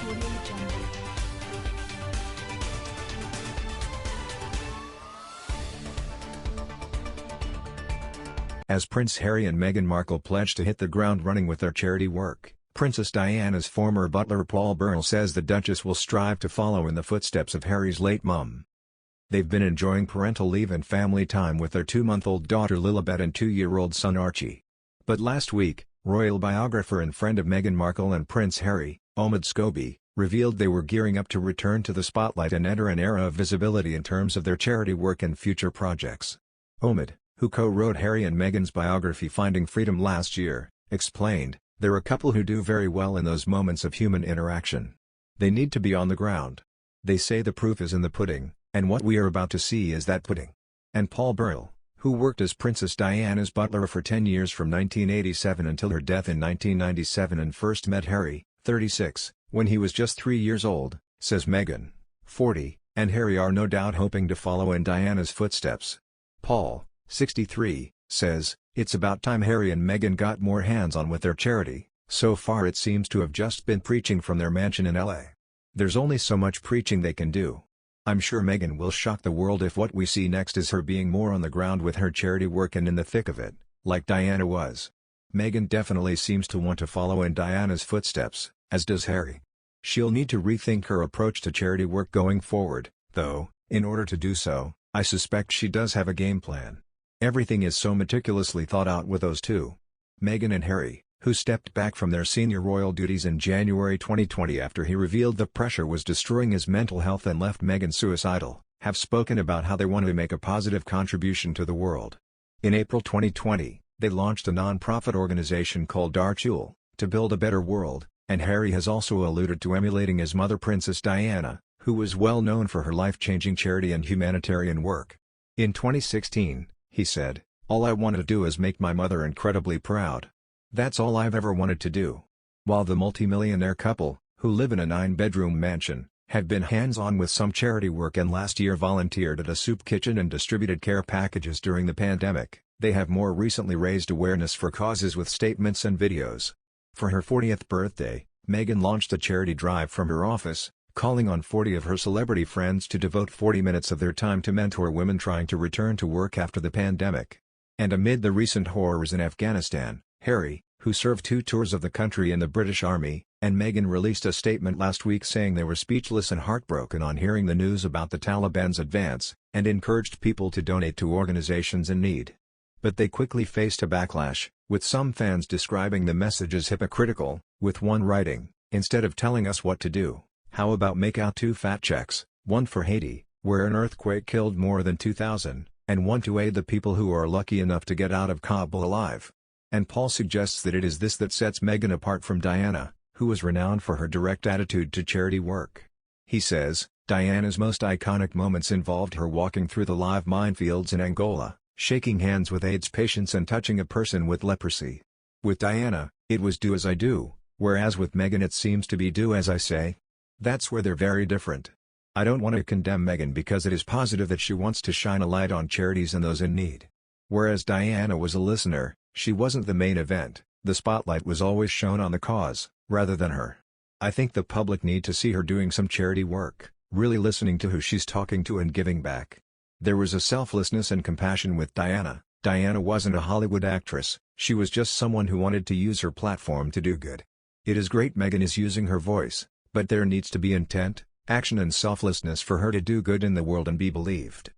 Audio Jungle. As Prince Harry and Meghan Markle pledge to hit the ground running with their charity work, Princess Diana's former butler Paul Burrell says the Duchess will strive to follow in the footsteps of Harry's late mum. They've been enjoying parental leave and family time with their 2-month-old daughter Lilibet and 2-year-old son Archie. But last week, royal biographer and friend of Meghan Markle and Prince Harry, OMG, revealed they were gearing up to return to the spotlight and enter an era of visibility in terms of their charity work and future projects. OMG, who co-wrote Harry and Meghan's biography Finding Freedom last year, explained, "They're a couple who do very well in those moments of human interaction. They need to be on the ground. They say the proof is in the pudding, and what we are about to see is that pudding." And Paul Burrell, who worked as Princess Diana's butler for 10 years from 1987 until her death in 1997 and first met Harry, 36, when he was just 3 years old, says Meghan, 40, and Harry are no doubt hoping to follow in Diana's footsteps. Paul, 63, says, "It's about time Harry and Meghan got more hands-on with their charity. So far it seems to have just been preaching from their mansion in LA. There's only so much preaching they can do. I'm sure Meghan will shock the world if what we see next is her being more on the ground with her charity work and in the thick of it, like Diana was." Meghan definitely seems to want to follow in Diana's footsteps, as does Harry. She'll need to rethink her approach to charity work going forward, though, in order to do so, I suspect she does have a game plan. Everything is so meticulously thought out with those two. Meghan and Harry, who stepped back from their senior royal duties in January 2020 after he revealed the pressure was destroying his mental health and left Meghan suicidal, have spoken about how they want to make a positive contribution to the world. In April 2020, they launched a non-profit organization called Archie to build a better world, and Harry has also alluded to emulating his mother Princess Diana, who was well known for her life-changing charity and humanitarian work. In 2016, he said, "All I want to do is make my mother incredibly proud. That's all I've ever wanted to do." While the multimillionaire couple, who live in a 9-bedroom mansion, have been hands-on with some charity work and last year volunteered at a soup kitchen and distributed care packages during the pandemic, they have more recently raised awareness for causes with statements and videos. For her 40th birthday, Meghan launched a charity drive from her office, calling on 40 of her celebrity friends to devote 40 minutes of their time to mentor women trying to return to work after the pandemic. And amid the recent horrors in Afghanistan, Harry, who served 2 tours of the country in the British Army, and Meghan released a statement last week saying they were speechless and heartbroken on hearing the news about the Taliban's advance, and encouraged people to donate to organizations in need. But they quickly faced a backlash, with some fans describing the message as hypocritical, with one writing, "Instead of telling us what to do, how about make out 2 fat checks, one for Haiti, where an earthquake killed more than 2,000, and one to aid the people who are lucky enough to get out of Kabul alive." And Paul suggests that it is this that sets Meghan apart from Diana, who was renowned for her direct attitude to charity work. He says, Diana's most iconic moments involved her walking through the live minefields in Angola, shaking hands with AIDS patients and touching a person with leprosy. With Diana, it was do as I do, whereas with Meghan it seems to be do as I say. That's where they're very different. I don't want to condemn Meghan because it is positive that she wants to shine a light on charities and those in need. Whereas Diana was a listener, she wasn't the main event, the spotlight was always shown on the cause, rather than her. I think the public need to see her doing some charity work, really listening to who she's talking to and giving back. There was a selflessness and compassion with Diana. Diana wasn't a Hollywood actress, she was just someone who wanted to use her platform to do good. It is great Meghan is using her voice, but there needs to be intent, action and selflessness for her to do good in the world and be believed.